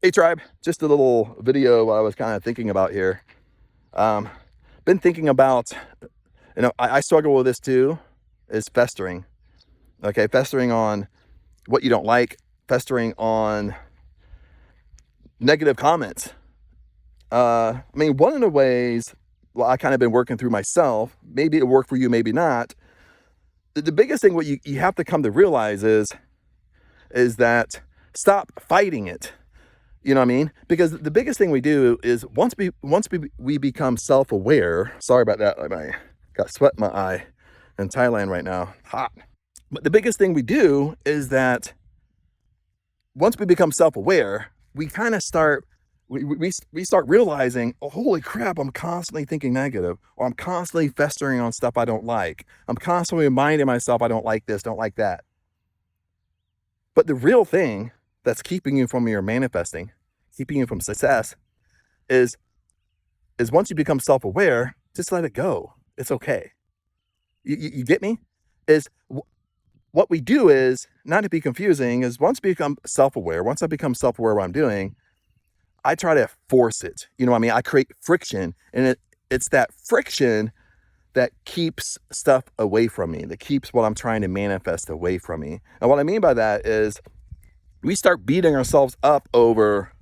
Hey tribe, just a little video I was kind of thinking about here. Been thinking about, I struggle with this too, is festering. Okay, festering on what you don't like, festering on negative comments. I mean, one of the ways, well, I kind of been working through myself, maybe it worked for you, maybe not. The biggest thing what you have to come to realize is that stop fighting it. You know what I mean? Because the biggest thing we do is once we become self-aware. Sorry about that. I got sweat in my eye in Thailand right now. Hot. But the biggest thing we do is that once we become self-aware, we kind of start we start realizing, oh, holy crap, I'm constantly thinking negative, or I'm constantly festering on stuff I don't like. I'm constantly reminding myself I don't like this, don't like that. But the real thing that's keeping you from your manifesting, keeping you from success, is once you become self-aware, just let it go. It's okay. You get me? What we do is, not to be confusing, is once we become self-aware, once I become self-aware what I'm doing, I try to force it. You know what I mean? I create friction, and it's that friction that keeps stuff away from me, that keeps what I'm trying to manifest away from me. And what I mean by that is we start beating ourselves up over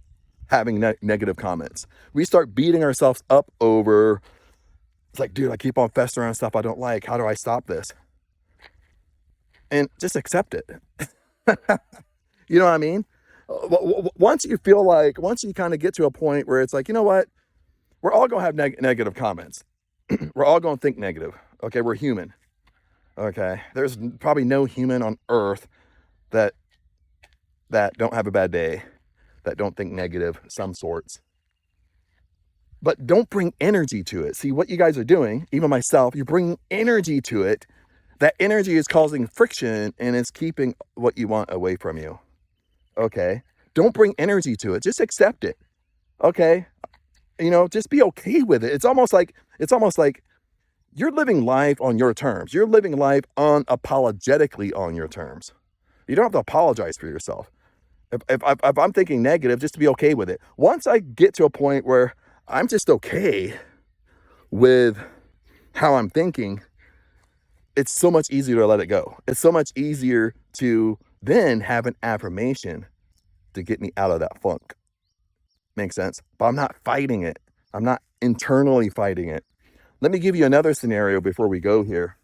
having negative comments. We start beating ourselves up over, it's like, dude, I keep on festering on stuff I don't like. How do I stop this? And just accept it. You know what I mean? Once you kind of get to a point where it's like, you know what? We're all going to have negative comments. We're all going to think negative. Okay, we're human. Okay, there's probably no human on earth that don't have a bad day, that don't think negative some sorts. But don't bring energy to it. See, what you guys are doing, even myself, you're bringing energy to it. That energy is causing friction, and it's keeping what you want away from you. Okay, don't bring energy to it. Just accept it. Okay, just be okay with it. It's almost like you're living life on your terms. You're living life unapologetically on your terms. You don't have to apologize for yourself. If I'm thinking negative, just to be okay with it. Once I get to a point where I'm just okay with how I'm thinking, it's so much easier to let it go. It's so much easier to then have an affirmation to get me out of that funk. Makes sense? But I'm not fighting it. I'm not internally fighting it. Let me give you another scenario before we go here.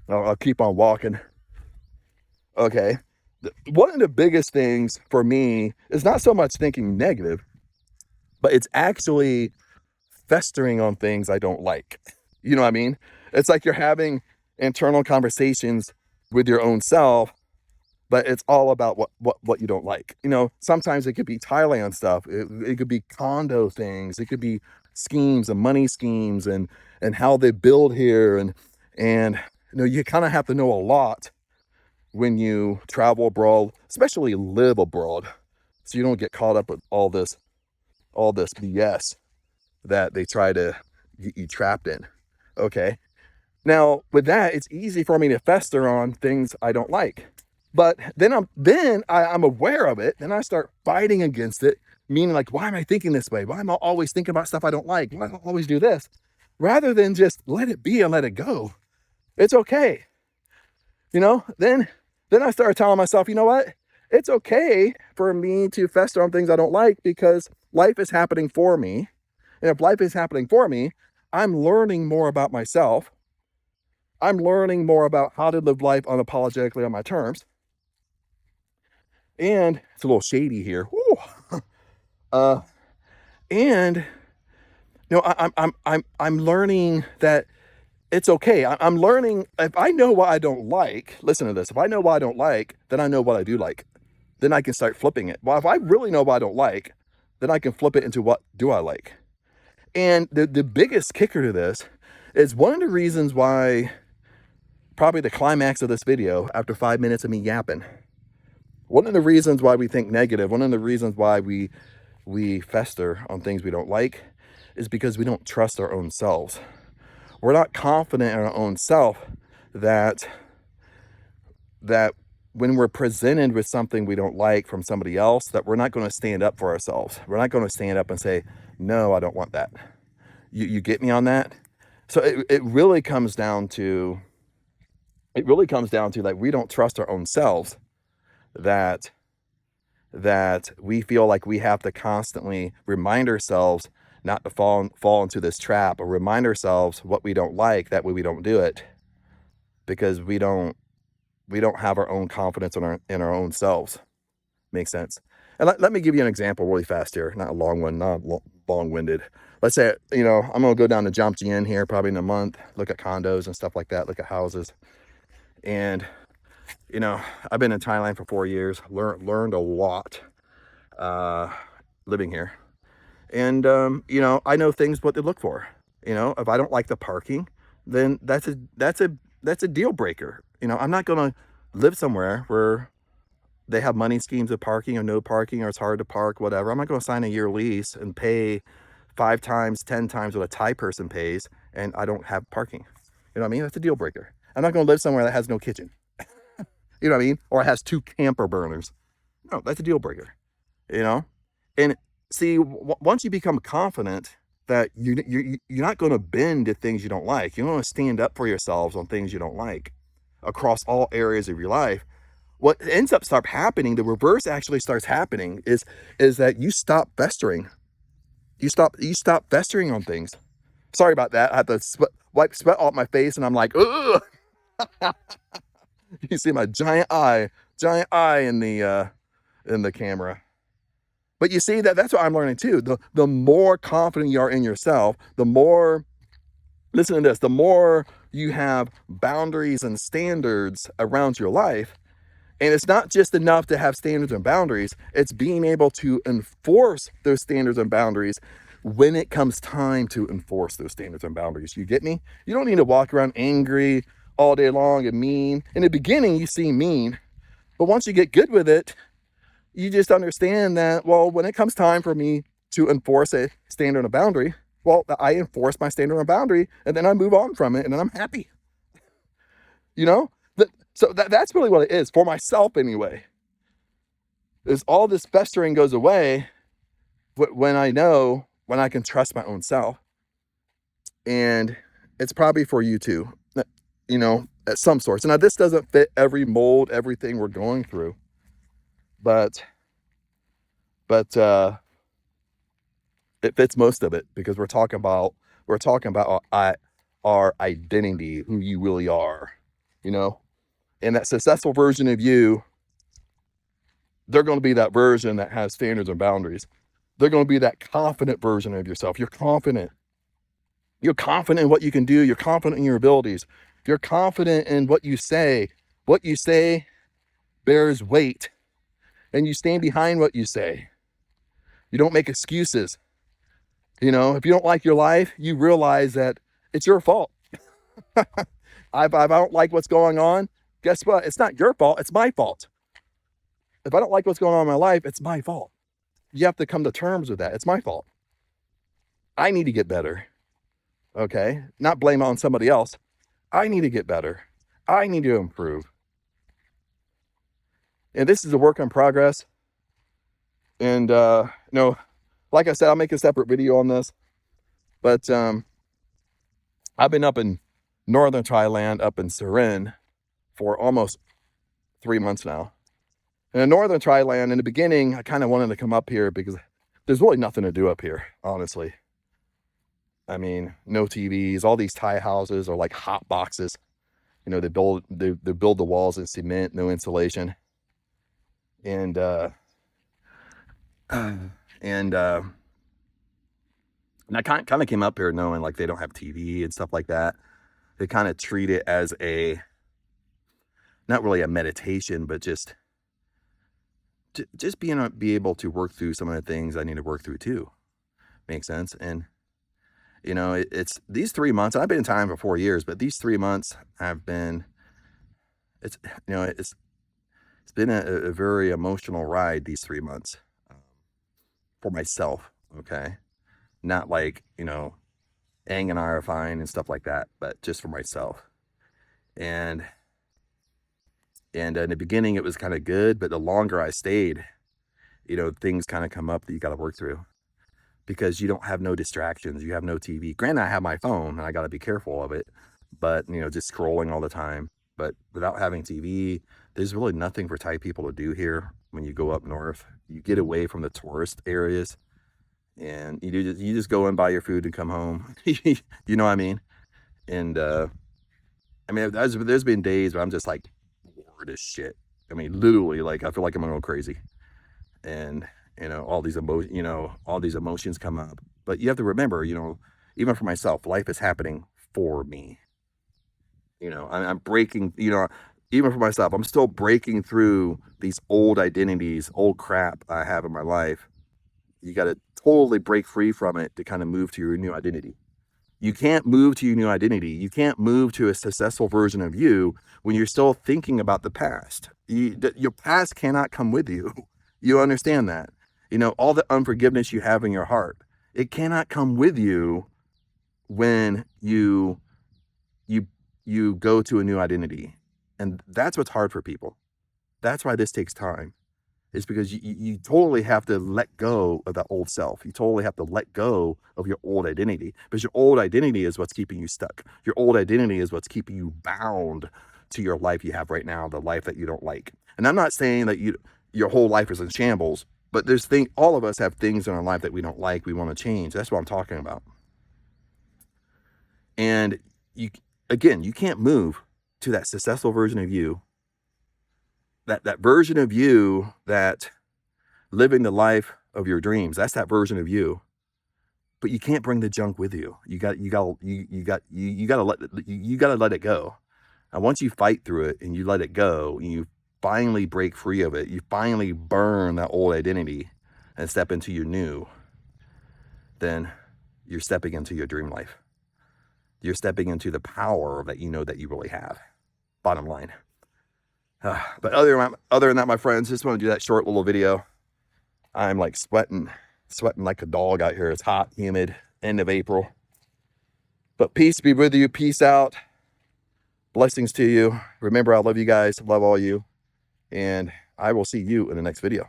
I'll keep on walking. Okay. One of the biggest things for me is not so much thinking negative, but it's actually festering on things I don't like. You know what I mean? It's like you're having internal conversations with your own self, but it's all about what you don't like. Sometimes it could be Thailand stuff. It could be condo things. It could be schemes and money schemes and how they build here. And you kind of have to know a lot when you travel abroad, especially live abroad, so you don't get caught up with all this BS that they try to get you trapped in. Okay. Now with that, it's easy for me to fester on things I don't like. But then I'm aware of it. Then I start fighting against it, meaning like, why am I thinking this way? Why am I always thinking about stuff I don't like? Why do I always do this? Rather than just let it be and let it go. It's okay. Then I started telling myself, you know what? It's okay for me to fester on things I don't like, because life is happening for me. And if life is happening for me, I'm learning more about myself. I'm learning more about how to live life unapologetically on my terms. And it's a little shady here. And I'm learning that it's okay. I'm learning, if I know what I don't like, listen to this. If I know what I don't like, then I know what I do like. Then I can start flipping it. Well, if I really know what I don't like, then I can flip it into what do I like. And the biggest kicker to this is one of the reasons why, probably the climax of this video, after 5 minutes of me yapping, one of the reasons why we think negative, one of the reasons why we fester on things we don't like, is because we don't trust our own selves. We're not confident in our own self that when we're presented with something we don't like from somebody else, that we're not going to stand up for ourselves. We're not going to stand up and say, no, I don't want that. You get me on that? So it really comes down to, like, we don't trust our own selves, that we feel like we have to constantly remind ourselves not to fall into this trap, or remind ourselves what we don't like. That way we don't do it, because we don't have our own confidence in our own selves. Makes sense. And let me give you an example really fast here. Not a long one, not long-winded. Let's say, I'm going to go down to Jomtien here probably in a month, look at condos and stuff like that, look at houses. And, I've been in Thailand for 4 years, learned a lot living here. And, I know things, what to look for. If I don't like the parking, then that's a deal breaker. I'm not going to live somewhere where they have money schemes of parking or no parking, or it's hard to park, whatever. I'm not going to sign a year lease and pay 5 times, 10 times what a Thai person pays, and I don't have parking. You know what I mean? That's a deal breaker. I'm not going to live somewhere that has no kitchen. You know what I mean? Or it has 2 camper burners. No, that's a deal breaker. And see, once you become confident that you're not going to bend to things you don't like, you're going to stand up for yourselves on things you don't like across all areas of your life. What ends up start happening, the reverse actually starts happening, is that you stop festering. You stop festering on things. Sorry about that. I have to wipe sweat off my face, and I'm like, ugh. You see my giant eye in the camera. But you see, that's what I'm learning too. The more confident you are in yourself, the more, listen to this, the more you have boundaries and standards around your life. And it's not just enough to have standards and boundaries, it's being able to enforce those standards and boundaries when it comes time to enforce those standards and boundaries. You get me? You don't need to walk around angry all day long and mean. In the beginning, you seem mean, but once you get good with it, you just understand that, well, when it comes time for me to enforce a standard and boundary, well, I enforce my standard and boundary, and then I move on from it, and then I'm happy. So that's really what it is for myself anyway. Is all this festering goes away when I can trust my own self. And it's probably for you too, at some sorts. Now, this doesn't fit every mold, everything we're going through, but it fits most of it, because we're talking about our identity, who you really are, and that successful version of you. They're going to be that version that has standards and boundaries. They're going to be that confident version of yourself. You're confident. You're confident in what you can do. You're confident in your abilities. You're confident in what you say. What you say bears weight, and you stand behind what you say. You don't make excuses. If you don't like your life, you realize that it's your fault. If I don't like what's going on, guess what? It's not your fault. It's my fault. If I don't like what's going on in my life, it's my fault. You have to come to terms with that. It's my fault. I need to get better. Okay? Not blame it on somebody else. I need to get better. I need to improve. And this is a work in progress. And, like I said, I'll make a separate video on this. But I've been up in northern Thailand, up in Surin, for almost 3 months now. And in northern Thailand, in the beginning, I kind of wanted to come up here because there's really nothing to do up here, honestly. I mean, no TVs. All these Thai houses are like hot boxes. They build the walls in cement, no insulation. And I kind of came up here knowing like they don't have TV and stuff like that. They kind of treat it as not really a meditation, but just be able to work through some of the things I need to work through too. Makes sense. And it's these 3 months. I've been in Thailand for 4 years, but these 3 months have been. It's been a very emotional ride these 3 months for myself. Okay, not like Ang and I are fine and stuff like that, but just for myself. And And in the beginning, it was kind of good, but the longer I stayed, you know, things kind of come up that you got to work through because you don't have no distractions. You have no TV. Granted, I have my phone and I got to be careful of it, but, you know, just scrolling all the time. But without having TV, there's really nothing for Thai people to do here when you go up north. You get away from the tourist areas and you just go and buy your food and come home. You know what I mean? And I mean, there's been days where I'm just like bored as shit. I mean, literally, like I feel like I'm going crazy, and you know, all these emotions come up. But you have to remember, you know, even for myself, life is happening for me. You know, I'm breaking. You know, even for myself, I'm still breaking through these old identities, old crap I have in my life. You got to totally break free from it to kind of move to your new identity. You can't move to your new identity. You can't move to a successful version of you when you're still thinking about the past. Your past cannot come with you. You understand that? You know, all the unforgiveness you have in your heart, it cannot come with you when you you go to a new identity. And that's what's hard for people. That's why this takes time. Is because you totally have to let go of that old self. You totally have to let go of your old identity because your old identity is what's keeping you stuck. Your old identity is what's keeping you bound to your life you have right now, the life that you don't like. And I'm not saying that your whole life is in shambles, but all of us have things in our life that we don't like, we want to change. That's what I'm talking about. And you can't move to that successful version of you, that version of you that living the life of your dreams. That's that version of you. But you can't bring the junk with you. You got to let it go. And once you fight through it and you let it go, and you finally break free of it, you finally burn that old identity and step into your new, then you're stepping into your dream life. You're stepping into the power that you know that you really have. Bottom line. But other than that, my friends, just want to do that short little video. I'm like sweating like a dog out here. It's hot, humid, end of April. But peace be with you. Peace out. Blessings to you. Remember, I love you guys. Love all you. And I will see you in the next video.